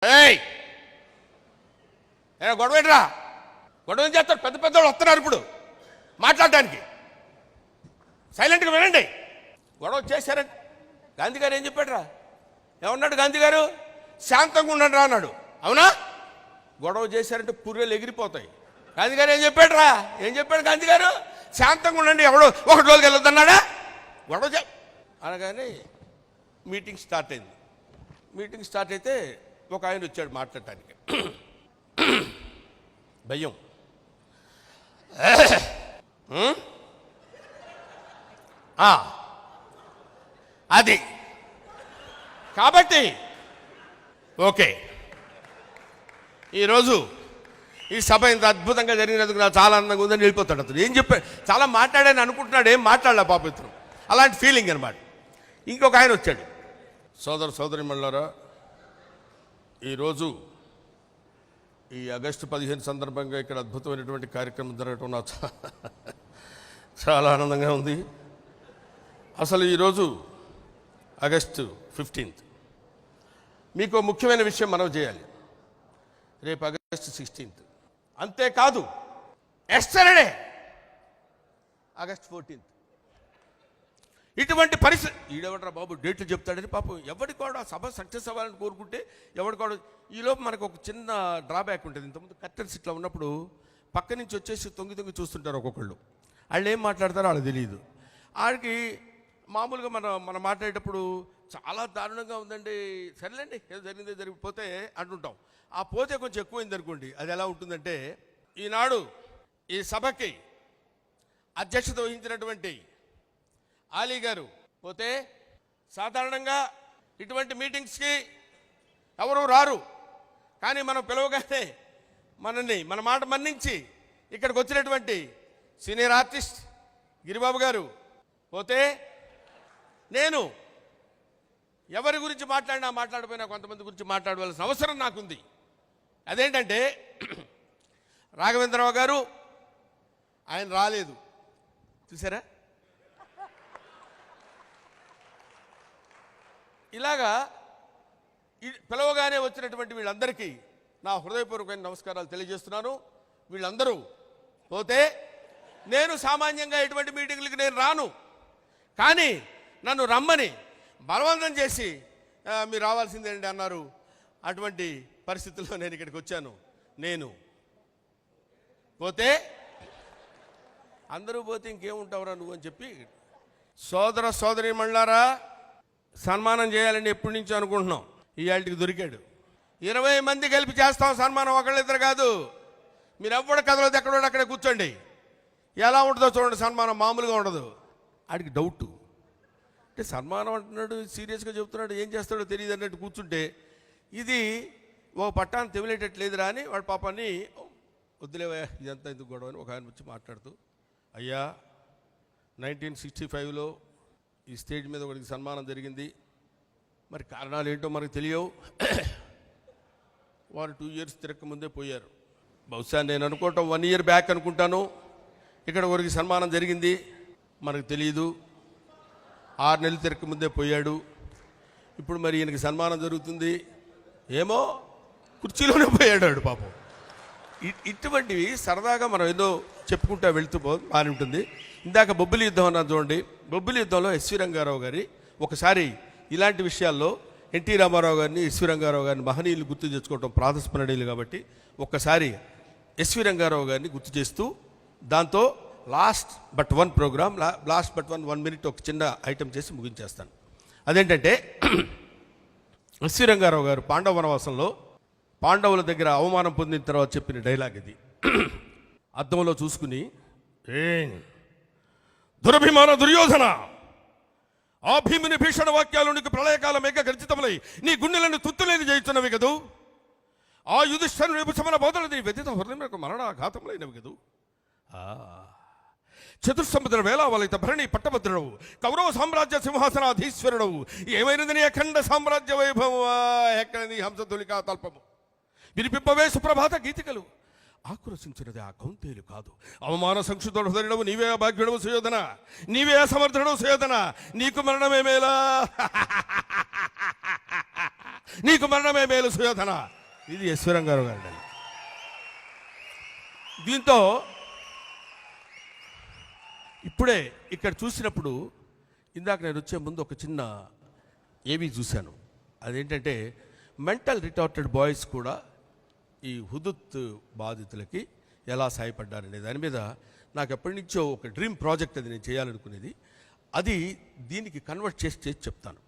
ఏయ్ గొడవ ఏంట్రా? గొడవ ఏం చేస్తారు? పెద్ద పెద్దవాళ్ళు వస్తున్నారు ఇప్పుడు మాట్లాడడానికి. సైలెంట్గా వినండి. గొడవ చేశారండి. గాంధీ గారు ఏం చెప్పాడు రా? ఏమన్నాడు గాంధీ గారు? శాంతంగా ఉండండి రా అన్నాడు. అవునా? గొడవ చేశారంటే పుర్రెలు ఎగిరిపోతాయి. గాంధీ గారు ఏం చెప్పాడు రా? ఏం చెప్పాడు గాంధీ గారు? శాంతంగా ఉండండి, ఎవడో ఒకటి రోజుకి వెళ్ళొద్దన్నాడా? గొడవ అనగానే మీటింగ్ స్టార్ట్ అయింది. మీటింగ్ స్టార్ట్ అయితే ఒక ఆయన వచ్చాడు మాట్లాడటానికి. భయం. అది కాబట్టి ఓకే, ఈరోజు ఈ సభ ఇంత అద్భుతంగా జరిగినందుకు నాకు చాలా ఆనందంగా ఉందని వెళ్ళిపోతాడు. అతను ఏం చెప్పాడు? చాలా మాట్లాడని అనుకుంటున్నాడు, ఏం మాట్లాడలే పాప ఇతను. అలాంటి ఫీలింగ్ అనమాట. ఇంకొక ఆయన వచ్చాడు. సోదరిమణులారా, ఈరోజు ఈ ఆగస్టు 15 సందర్భంగా ఇక్కడ అద్భుతమైనటువంటి కార్యక్రమం జరగటం నాకు చాలా ఆనందంగా ఉంది. అసలు ఈరోజు ఆగస్టు 15 మీకు ముఖ్యమైన విషయం మనం చేయాలి. రేపు ఆగస్టు 16. అంతేకాదు ఎస్టర్డే ఆగస్టు 14. ఇటువంటి పరిస్థితి ఈడెవడరా బాబు డేట్లు చెప్తాడని పాపం ఎవరికి కూడా సభ సక్సెస్ అవ్వాలని కోరుకుంటే ఎవరికి కూడా. ఈలోపు మనకు ఒక చిన్న డ్రాబ్యాక్ ఉంటుంది. ఇంతకుముందు కర్టెన్స్ ఇట్లా ఉన్నప్పుడు పక్క నుంచి వచ్చేసి తొంగి చూస్తుంటారు ఒక్కొక్కళ్ళు. వాళ్ళు ఏం మాట్లాడతారో వాళ్ళకి తెలియదు. వాళ్ళకి మామూలుగా మనం మాట్లాడేటప్పుడు చాలా దారుణంగా ఉందండి, సరేలేండి ఏదో జరిగిందే జరిగిపోతే అంటుంటాం. ఆ పోతే కొంచెం ఎక్కువైంది అనుకోండి, అది ఎలా ఉంటుందంటే, ఈనాడు ఈ సభకి అధ్యక్షత వహించినటువంటి ఆలీ గారు పోతే సాధారణంగా ఇటువంటి మీటింగ్స్కి ఎవరు రారు. కానీ మనం పిలవగానే మన మాట మన్నించి ఇక్కడికి వచ్చినటువంటి సీనియర్ ఆర్టిస్ట్ గిరిబాబు గారు పోతే నేను ఎవరి గురించి మాట్లాడిపోయినా కొంతమంది గురించి మాట్లాడవలసిన అవసరం నాకుంది. అదేంటంటే రాఘవేంద్రరావు గారు ఆయన రాలేదు, చూసారా? ఇలాగా పిలవగానే వచ్చినటువంటి వీళ్ళందరికీ నా హృదయపూర్వకమైన నమస్కారాలు తెలియజేస్తున్నాను. వీళ్ళందరూ పోతే నేను సామాన్యంగా ఎటువంటి మీటింగ్లకి నేను రాను, కానీ నన్ను రమ్మని బలవంతం చేసి మీరు రావాల్సిందేంటి అన్నారు. అటువంటి పరిస్థితుల్లో నేను ఇక్కడికి వచ్చాను. నేను పోతే అందరూ పోతే ఇంకేముంటావురా నువ్వు అని చెప్పి, సోదరీమణులారా, సన్మానం చేయాలని ఎప్పటి నుంచో అనుకుంటున్నాం. ఇవాళకి దొరికాడు. 20 మంది కలిపి చేస్తాం సన్మానం, ఒకళ్ళిద్దరు కాదు. మీరు ఎవ్వడ కదలదు, ఎక్కడో అక్కడే కూర్చోండి. ఎలా ఉంటుందో చూడండి సన్మానం, మామూలుగా ఉండదు. ఆడికి డౌటు, అంటే సన్మానం అంటున్నాడు, సీరియస్గా చెబుతున్నాడు, ఏం చేస్తాడో తెలియదు అన్నట్టు కూర్చుంటే ఇది ఓ పట్టాన్ని తెమిలేటట్లేదురా అని వాడు పాపాన్ని వద్దులేవా ఇదంతా ఎందుకు గొడవ అని ఒక ఆయన వచ్చి మాట్లాడుతూ, అయ్యా 1965లో ఈ స్టేజ్ మీద ఒకరికి సన్మానం జరిగింది, మరి కారణాలు ఏంటో మనకు తెలియవు. వారు 2 years తిరక్క ముందే పోయారు. బహుశా నేను అనుకోవటం 1 year బ్యాక్ అనుకుంటాను ఇక్కడ ఒకరికి సన్మానం జరిగింది, మనకు తెలియదు. 6 నెలలు తిరక్క ముందే పోయాడు. ఇప్పుడు మరి ఈయనకి సన్మానం జరుగుతుంది, ఏమో కుర్చీలోనే పోయాడు పాపం. ఇటువంటివి సరదాగా మనం ఏదో చెప్పుకుంటా వెళ్తూ బాగానే ఉంటుంది. ఇందాక బొబ్బిలి యుద్ధం అన్నా చూడండి. బొబ్బిలి యుద్ధంలో ఎస్వి రంగారావు గారి ఒకసారి ఇలాంటి విషయాల్లో ఎన్టీ రామారావు గారిని, ఎస్వి రంగారావు గారిని మహనీయులు గుర్తు తెచ్చుకోవటం ప్రాతస్మరణీయులు కాబట్టి ఒక్కసారి ఎస్వి రంగారావు గారిని గుర్తు చేస్తూ దాంతో లాస్ట్ బట్ వన్ 1 minute ఒక చిన్న ఐటెం చేసి ముగించేస్తాను. అదేంటంటే ఎస్వి రంగారావు గారు పాండవ వనవాసంలో పాండవుల దగ్గర అవమానం పొందిన తర్వాత చెప్పిన డైలాగ్ ఇది. అద్దంలో చూసుకుని, దురభిమాన దుర్యోధన, ఆ భీముని భీషణ వాక్యాలు నీకు ప్రళయకాల మేఘ గర్జితములై నీ గుండెలను తుత్తులేని చేయుచున్నవి కదూ. ఆ యుధిష్ఠిరుని విభుసమన బోధన నీ వ్యతిత హృదయములకు మరణాఘాతములైనవి కదూ. చతుస్సముద్ర వేలావలిత భరణి పట్టభద్రుడవు, కౌరవ సామ్రాజ్య సింహాసనాధీశ్వరుడవు, ఏమైనది నీ అఖండ సామ్రాజ్య వైభవ ఎక్కడ నీ హంసతులికా తల్పము, వినిపింపవే సుప్రభాత గీతికలు, ఆక్రోశించినది ఆ కౌంతేయులు కాదు. అవమాన సంక్షుతుడు హృదయుడవు నీవే అభాగ్యుడవు సుయోధన, నీవే అసమర్థుడవు సుయోధన, నీకు మరణమే మేలా నీకు మరణమే మేలు సుయోధన. ఇది ఈశ్వరంగారు గారు. దీంతో ఇప్పుడే ఇక్కడ చూసినప్పుడు ఇందాక నేను వచ్చే ముందు ఒక చిన్న ఏవి చూశాను. అదేంటంటే మెంటల్ రిటార్టెడ్ బాయ్స్ కూడా ఈ హుదూద్ బాధితులకి ఎలా సహాయపడ్డారనే దాని మీద నాకు ఎప్పటి నుంచో ఒక డ్రీమ్ ప్రాజెక్ట్ అది నేను చేయాలనుకునేది. అది దీనికి కన్వర్ట్ చేసి చెప్తాను.